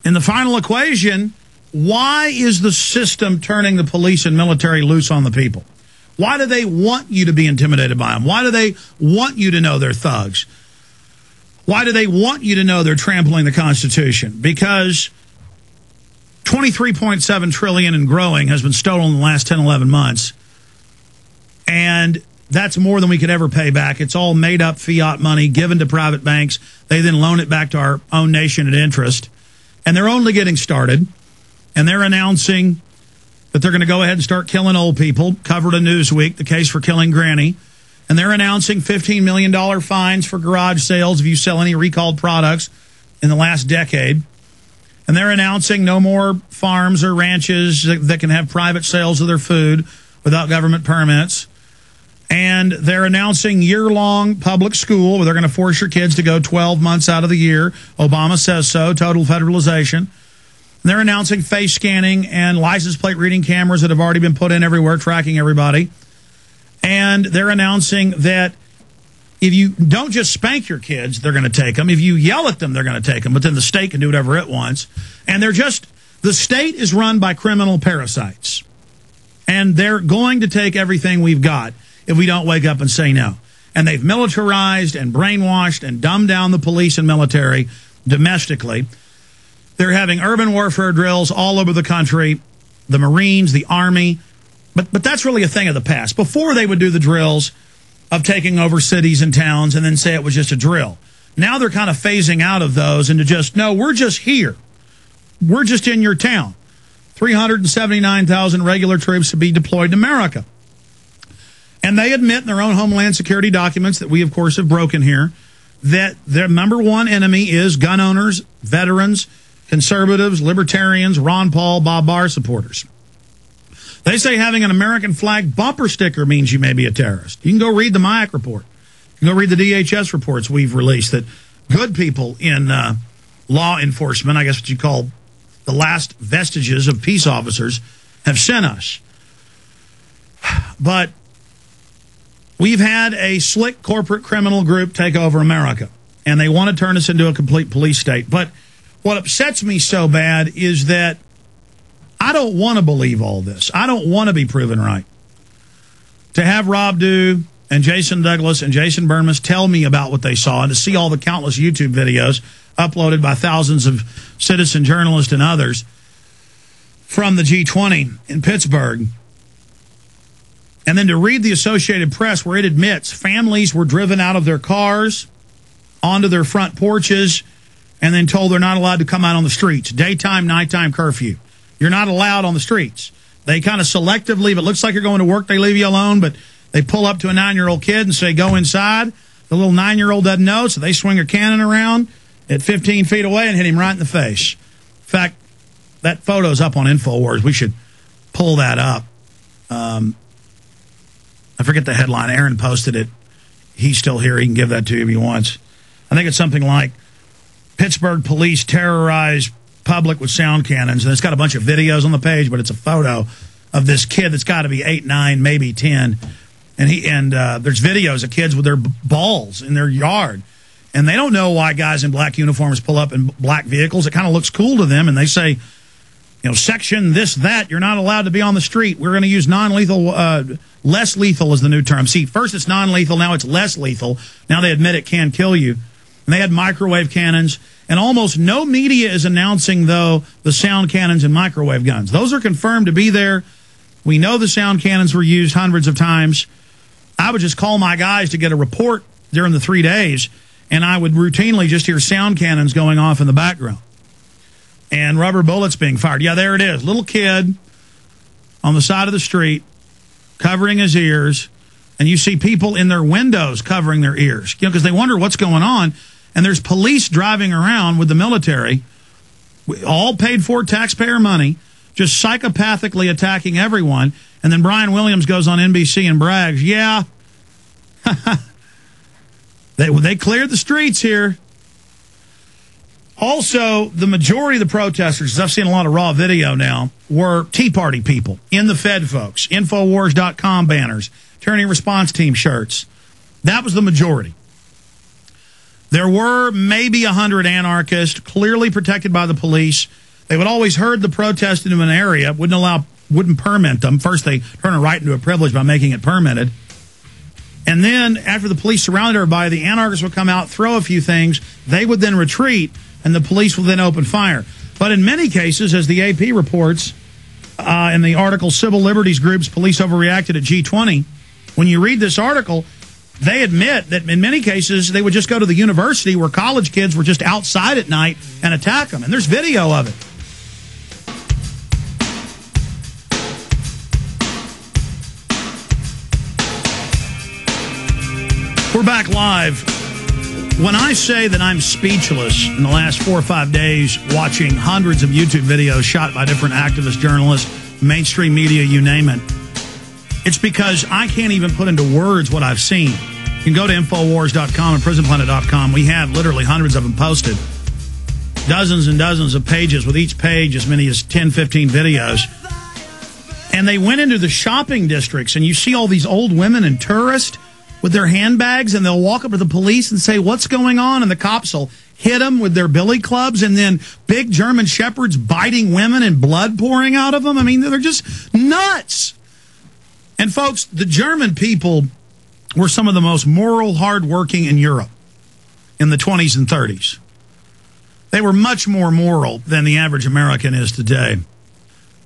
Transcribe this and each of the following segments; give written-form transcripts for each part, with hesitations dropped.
In the final equation, why is the system turning the police and military loose on the people? Why do they want you to be intimidated by them? Why do they want you to know they're thugs? Why do they want you to know they're trampling the Constitution? Because $23.7 trillion and growing has been stolen in the last 10, 11 months. And that's more than we could ever pay back. It's all made up fiat money given to private banks. They then loan it back to our own nation at interest. And they're only getting started. And they're announcing that they're going to go ahead and start killing old people. Covered in Newsweek, the case for killing Granny. And they're announcing $15 million fines for garage sales if you sell any recalled products in the last decade. And they're announcing no more farms or ranches that can have private sales of their food without government permits. And they're announcing year-long public school where they're going to force your kids to go 12 months out of the year. Obama says so, total federalization. And they're announcing face scanning and license plate reading cameras that have already been put in everywhere, tracking everybody. And they're announcing that if you don't just spank your kids, they're going to take them. If you yell at them, they're going to take them. But then the state can do whatever it wants. And the state is run by criminal parasites. And they're going to take everything we've got if we don't wake up and say no. And they've militarized and brainwashed and dumbed down the police and military domestically. They're having urban warfare drills all over the country, the Marines, the Army. But that's really a thing of the past. Before they would do the drills of taking over cities and towns and then say it was just a drill. Now they're kind of phasing out of those into just, no, we're just here. We're just in your town. 379,000 regular troops to be deployed to America. And they admit in their own Homeland Security documents that we, of course, have broken here, that their number one enemy is gun owners, veterans, conservatives, libertarians, Ron Paul, Bob Barr supporters. They say having an American flag bumper sticker means you may be a terrorist. You can go read the MIAC report. You can go read the DHS reports we've released that good people in law enforcement, I guess what you call the last vestiges of peace officers, have sent us. But we've had a slick corporate criminal group take over America, and they want to turn us into a complete police state. But what upsets me so bad is that I don't want to believe all this. I don't want to be proven right. To have Rob Dew and Jason Douglas and Jason Burmas tell me about what they saw and to see all the countless YouTube videos uploaded by thousands of citizen journalists and others from the G20 in Pittsburgh. And then to read the Associated Press where it admits families were driven out of their cars onto their front porches and then told they're not allowed to come out on the streets. Daytime, nighttime curfew. You're not allowed on the streets. They kind of selectively, if it looks like you're going to work, they leave you alone, but they pull up to a 9-year-old kid and say, go inside. The little 9-year-old doesn't know, so they swing a cannon around at 15 feet away and hit him right in the face. In fact, that photo's up on InfoWars. We should pull that up. I forget the headline. Aaron posted it. He's still here. He can give that to you if he wants. I think it's something like Pittsburgh police terrorize public with sound cannons. And it's got a bunch of videos on the page, but it's a photo of this kid that's got to be 8, 9, maybe 10. And there's videos of kids with their balls in their yard. And they don't know why guys in black uniforms pull up in black vehicles. It kind of looks cool to them. And they say, you know, section this, that, you're not allowed to be on the street. We're going to use non-lethal, less lethal is the new term. See, first it's non-lethal, now it's less lethal. Now they admit it can kill you. And they had microwave cannons. And almost no media is announcing, though, the sound cannons and microwave guns. Those are confirmed to be there. We know the sound cannons were used hundreds of times. I would just call my guys to get a report during the 3 days, and I would routinely just hear sound cannons going off in the background and rubber bullets being fired. Yeah, there it is. Little kid on the side of the street covering his ears, and you see people in their windows covering their ears, you know, because they wonder what's going on. And there's police driving around with the military, all paid for taxpayer money, just psychopathically attacking everyone. And then Brian Williams goes on NBC and brags, yeah, they cleared the streets here. Also, the majority of the protesters, because I've seen a lot of raw video now, were Tea Party people, in the Fed folks, Infowars.com banners, Tyranny Response Team shirts. That was the majority. There were maybe 100 anarchists, clearly protected by the police. They would always herd the protest into an area, wouldn't permit them. First, they turn a right into a privilege by making it permitted. And then, after the police surrounded everybody, the anarchists would come out, throw a few things. They would then retreat, and the police would then open fire. But in many cases, as the AP reports in the article, Civil Liberties Groups, Police Overreacted at G20, when you read this article, they admit that in many cases, they would just go to the university where college kids were just outside at night and attack them. And there's video of it. We're back live. When I say that I'm speechless in the last 4 or 5 days watching hundreds of YouTube videos shot by different activists, journalists, mainstream media, you name it, it's because I can't even put into words what I've seen. You can go to Infowars.com and PrisonPlanet.com. We have literally hundreds of them posted. Dozens and dozens of pages, with each page as many as 10, 15 videos. And they went into the shopping districts, and you see all these old women and tourists with their handbags, and they'll walk up to the police and say, "What's going on?" And the cops will hit them with their billy clubs, and then big German shepherds biting women and blood pouring out of them. I mean, they're just nuts. And folks, the German people were some of the most moral, hardworking in Europe in the 20s and 30s. They were much more moral than the average American is today.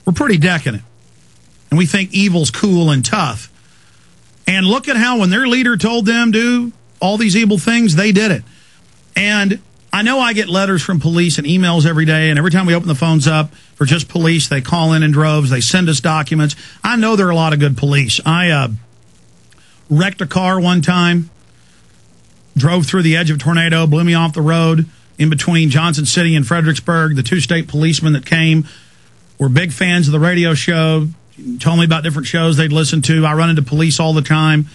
We're pretty decadent, and we think evil's cool and tough. And look at how when their leader told them do all these evil things, they did it. And I know I get letters from police and emails every day, and every time we open the phones up for just police, they call in droves, they send us documents. I know there are a lot of good police. I wrecked a car one time, drove through the edge of a tornado, blew me off the road in between Johnson City and Fredericksburg. The 2 state policemen that came were big fans of the radio show, told me about different shows they'd listen to. I run into police all the time.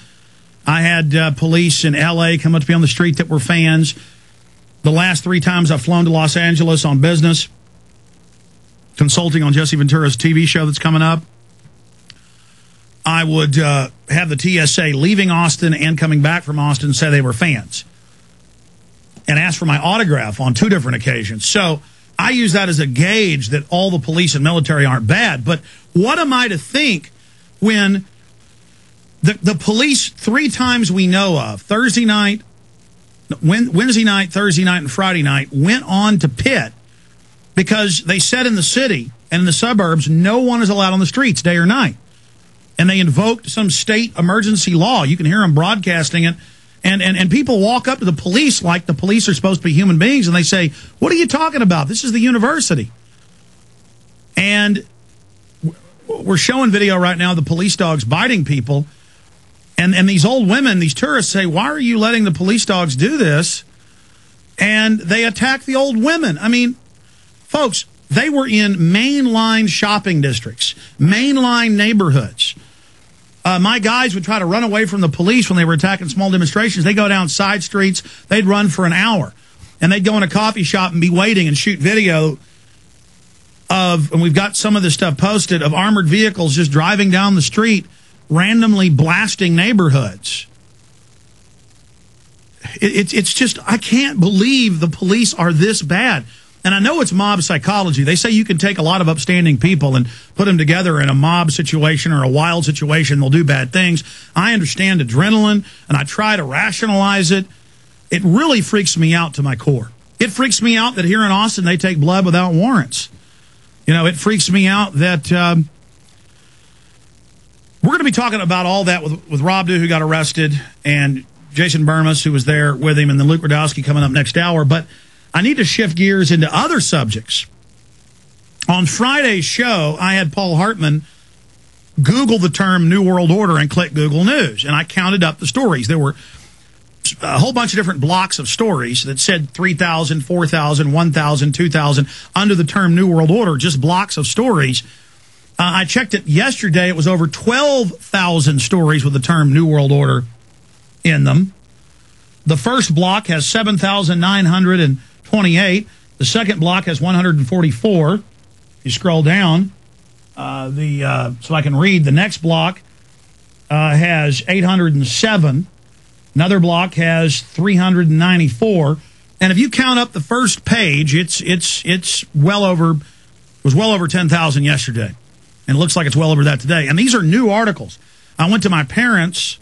I had police in L.A. come up to me on the street that were fans. The last 3 times I've flown to Los Angeles on business, consulting on Jesse Ventura's TV show that's coming up, I would have the TSA leaving Austin and coming back from Austin say they were fans and ask for my autograph on 2 different occasions. So I use that as a gauge that all the police and military aren't bad. But what am I to think when the police 3 times we know of, Wednesday night, Thursday night, and Friday night, went on to Pitt because they said in the city and in the suburbs, no one is allowed on the streets day or night. And they invoked some state emergency law. You can hear them broadcasting it. And people walk up to the police like the police are supposed to be human beings, and they say, "What are you talking about? This is the university." And we're showing video right now of the police dogs biting people. And these old women, these tourists say, "Why are you letting the police dogs do this?" And they attack the old women. I mean, folks, they were in mainline shopping districts, mainline neighborhoods. My guys would try to run away from the police when they were attacking small demonstrations. They'd go down side streets. They'd run for an hour. And they'd go in a coffee shop and be waiting and shoot video of, and we've got some of this stuff posted, of armored vehicles just driving down the street, randomly blasting neighborhoods. It's just, I can't believe the police are this bad. And I know it's mob psychology. They say you can take a lot of upstanding people and put them together in a mob situation or a wild situation. They'll do bad things. I understand adrenaline, and I try to rationalize it. It really freaks me out to my core. It freaks me out that here in Austin they take blood without warrants. You know, it freaks me out that we're going to be talking about all that with Rob Dew, who got arrested, and Jason Burmas, who was there with him, and then Luke Radowski coming up next hour. But I need to shift gears into other subjects. On Friday's show, I had Paul Hartman Google the term New World Order and click Google News, and I counted up the stories. There were a whole bunch of different blocks of stories that said 3,000, 4,000, 1,000, 2,000 under the term New World Order, just blocks of stories. I checked it yesterday. It was over 12,000 stories with the term New World Order in them. The first block has 7,928. The second block has 144. You scroll down, so I can read. The next block has 807. Another block has 394. And if you count up the first page, it's well over 10,000 yesterday. And it looks like it's well over that today. And these are new articles. I went to my parents'